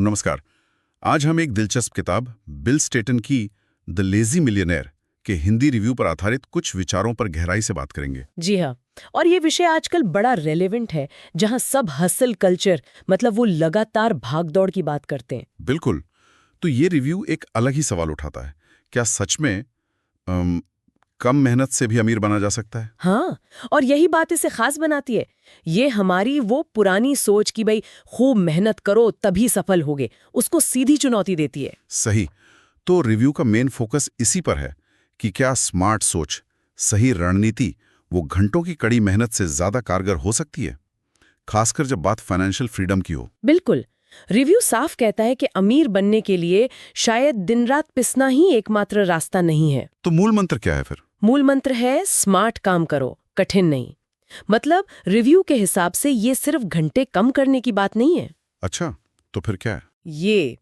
नमस्कार। आज हम एक दिलचस्प किताब बिल स्टेटन की द लेजी मिलियनेयर के हिंदी रिव्यू पर आधारित कुछ विचारों पर गहराई से बात करेंगे। जी हाँ। और ये विषय आजकल बड़ा रेलेवेंट है, जहाँ सब हसल कल्चर मतलब वो लगातार भागदौड़ की बात करते हैं। बिल्कुल। तो ये रिव्यू एक अलग ही सवाल उठाता है, क्या सच में कम मेहनत से भी अमीर बना जा सकता है? हाँ, और यही बात इसे खास बनाती है। ये हमारी वो पुरानी सोच कि भाई खूब मेहनत करो तभी सफल होगे, उसको सीधी चुनौती देती है। सही। तो रिव्यू का मेन फोकस इसी पर है कि क्या स्मार्ट सोच, सही रणनीति वो घंटों की कड़ी मेहनत से ज्यादा कारगर हो सकती है, खासकर जब बात फाइनेंशियल फ्रीडम की हो। बिल्कुल। रिव्यू साफ कहता है कि अमीर बनने के लिए शायद दिन रात पिसना ही एकमात्र रास्ता नहीं है। तो मूल मंत्र क्या है फिर? मूल मंत्र है स्मार्ट काम करो, कठिन नहीं। मतलब रिव्यू के हिसाब से ये सिर्फ घंटे कम करने की बात नहीं है। अच्छा, तो फिर क्या है? ये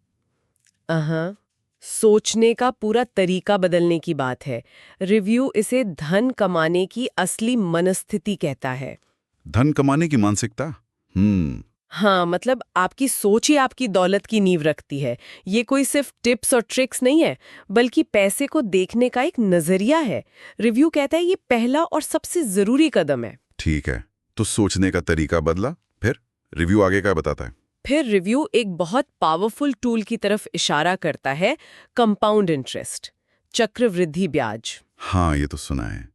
सोचने का पूरा तरीका बदलने की बात है। रिव्यू इसे धन कमाने की असली मनस्थिति कहता है। धन कमाने की मानसिकता। हाँ, मतलब आपकी सोच ही आपकी दौलत की नींव रखती है। ये कोई सिर्फ टिप्स और ट्रिक्स नहीं है, बल्कि पैसे को देखने का एक नजरिया है। रिव्यू कहता है ये पहला और सबसे जरूरी कदम है। ठीक है, तो सोचने का तरीका बदला, फिर रिव्यू आगे क्या बताता है? फिर रिव्यू एक बहुत पावरफुल टूल की तरफ इशारा करता है, कंपाउंड इंटरेस्ट, चक्रवृद्धि ब्याज। हाँ, ये तो सुना है,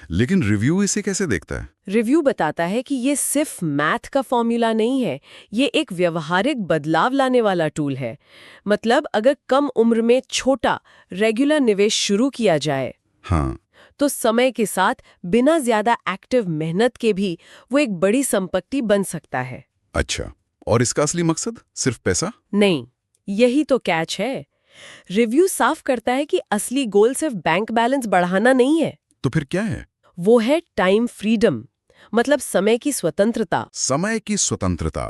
लेकिन रिव्यू इसे कैसे देखता है? रिव्यू बताता है कि ये सिर्फ मैथ का फॉर्मूला नहीं है, ये एक व्यवहारिक बदलाव लाने वाला टूल है। मतलब अगर कम उम्र में छोटा रेगुलर निवेश शुरू किया जाए, हाँ। तो समय के साथ बिना ज्यादा एक्टिव मेहनत के भी वो एक बड़ी संपत्ति बन सकता है। अच्छा, और इसका असली मकसद सिर्फ पैसा? नहीं, यही तो कैच है। रिव्यू साफ करता है कि असली गोल सिर्फ बैंक बैलेंस बढ़ाना नहीं है। तो फिर क्या है? वो है टाइम फ्रीडम, मतलब समय की स्वतंत्रता। समय की स्वतंत्रता,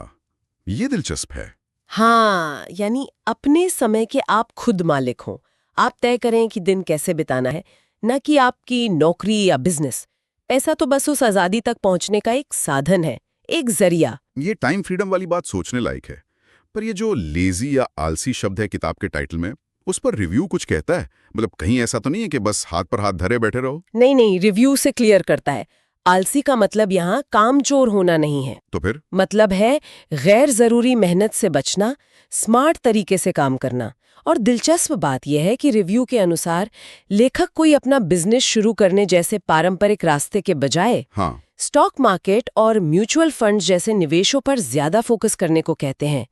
ये दिलचस्प है। हाँ, यानी अपने समय के आप खुद मालिक हों। आप तय करें कि दिन कैसे बिताना है, न कि आपकी नौकरी या बिजनेस। पैसा तो बस उस आजादी तक पहुंचने का एक साधन है, एक जरिया। ये टाइम फ्रीडम वाली बात सोचने लायक है, पर ये जो लेजी या आलसी शब्द है किताब के टाइटल में, उस पर रिव्यू कुछ कहता है? मतलब कहीं ऐसा तो नहीं है कि बस हाथ पर हाथ धरे बैठे रहो? नहीं नहीं, रिव्यू से क्लियर करता है। आलसी का मतलब यहाँ कामचोर होना नहीं है। तो फिर मतलब है गैर जरूरी मेहनत से बचना, स्मार्ट तरीके से काम करना। और दिलचस्प बात यह है कि रिव्यू के अनुसार लेखक कोई अपना बिजनेस शुरू करने जैसे पारंपरिक रास्ते के बजाय हाँ, स्टॉक मार्केट और म्यूचुअल फंड जैसे निवेशों पर ज्यादा फोकस करने को कहते हैं।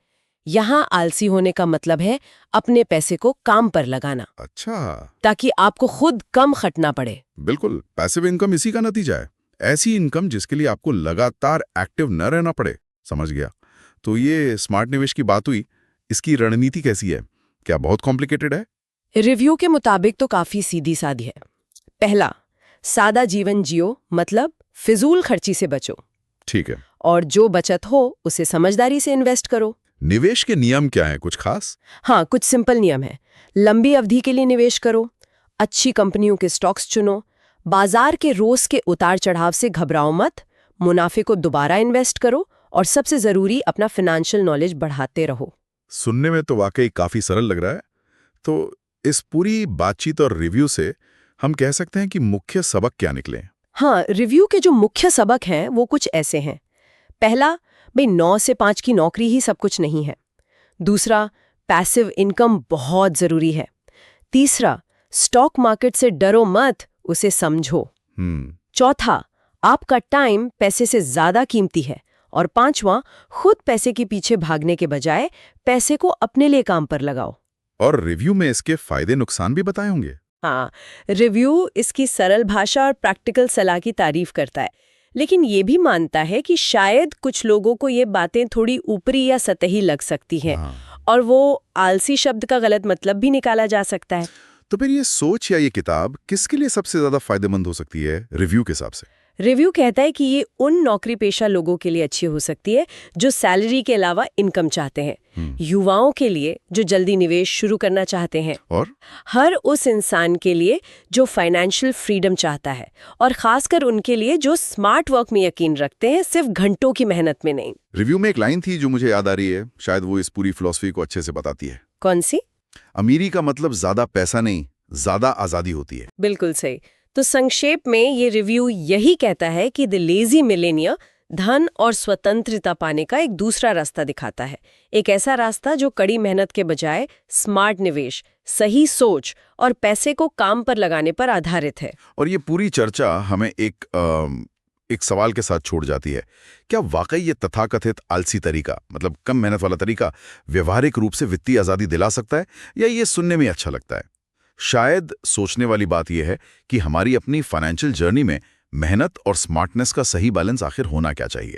यहाँ आलसी होने का मतलब है अपने पैसे को काम पर लगाना, अच्छा, ताकि आपको खुद कम खटना पड़े। बिल्कुल। पैसिव इनकम इसी का नतीजा है, ऐसी इनकम जिसके लिए आपको लगातार एक्टिव न रहना पड़े। समझ गया। तो ये स्मार्ट निवेश की बात हुई, इसकी रणनीति कैसी है? क्या बहुत कॉम्प्लिकेटेड है? रिव्यू के मुताबिक तो काफी सीधी सादी है। पहला, सादा जीवन जियो, मतलब फिजूल खर्ची से बचो। ठीक है। और जो बचत हो उसे समझदारी से इन्वेस्ट करो। निवेश के नियम क्या हैं, कुछ खास? हाँ, कुछ सिंपल नियम है। लंबी अवधि के लिए निवेश करो, अच्छी कंपनियों के स्टॉक्स चुनो, बाजार के रोज के उतार चढ़ाव से घबराओ मत, मुनाफे को दोबारा इन्वेस्ट करो, और सबसे जरूरी अपना फाइनेंशियल नॉलेज बढ़ाते रहो। सुनने में तो वाकई काफी सरल लग रहा है। तो इस पूरी बातचीत और रिव्यू से हम कह सकते हैं कि मुख्य सबक क्या निकले? हाँ, रिव्यू के जो मुख्य सबक हैं वो कुछ ऐसे हैं। पहला, भाई 9 से 5 की नौकरी ही सब कुछ नहीं है। दूसरा, पैसिव इनकम बहुत जरूरी है। तीसरा, स्टॉक मार्केट से डरो मत, उसे समझो। चौथा, आपका टाइम पैसे से ज्यादा कीमती है। और पांचवा, खुद पैसे के पीछे भागने के बजाय पैसे को अपने लिए काम पर लगाओ। और रिव्यू में इसके फायदे नुकसान भी बताए होंगे? हाँ, रिव्यू इसकी सरल भाषा और प्रैक्टिकल सलाह की तारीफ करता है, लेकिन ये भी मानता है कि शायद कुछ लोगों को ये बातें थोड़ी ऊपरी या सतही लग सकती हैं। और वो आलसी शब्द का गलत मतलब भी निकाला जा सकता है। तो फिर ये सोच या ये किताब किसके लिए सबसे ज्यादा फायदेमंद हो सकती है रिव्यू के हिसाब से? रिव्यू कहता है कि ये उन नौकरी पेशा लोगों के लिए अच्छी हो सकती है जो सैलरी के अलावा इनकम चाहते हैं, युवाओं के लिए जो जल्दी निवेश शुरू करना चाहते हैं, और हर उस इंसान के लिए जो फाइनेंशियल फ्रीडम चाहता है, और खासकर उनके लिए जो स्मार्ट वर्क में यकीन रखते हैं, सिर्फ घंटों की मेहनत में नहीं। रिव्यू में एक लाइन थी जो मुझे याद आ रही है, शायद वो इस पूरी फिलॉसफी को अच्छे से बताती है। कौन सी? अमीरी का मतलब ज्यादा पैसा नहीं, ज्यादा आजादी होती है। बिल्कुल सही। तो संक्षेप में ये रिव्यू यही कहता है कि द लेजी मिलेनियर धन और स्वतंत्रता पाने का एक दूसरा रास्ता दिखाता है, एक ऐसा रास्ता जो कड़ी मेहनत के बजाय स्मार्ट निवेश, सही सोच और पैसे को काम पर लगाने पर आधारित है। और ये पूरी चर्चा हमें एक सवाल के साथ छोड़ जाती है, क्या वाकई ये तथाकथित आलसी तरीका, मतलब कम मेहनत वाला तरीका, व्यवहारिक रूप से वित्तीय आजादी दिला सकता है, या ये सुनने में अच्छा लगता है? शायद सोचने वाली बात यह है कि हमारी अपनी फाइनेंशियल जर्नी में मेहनत और स्मार्टनेस का सही बैलेंस आखिर होना क्या चाहिए।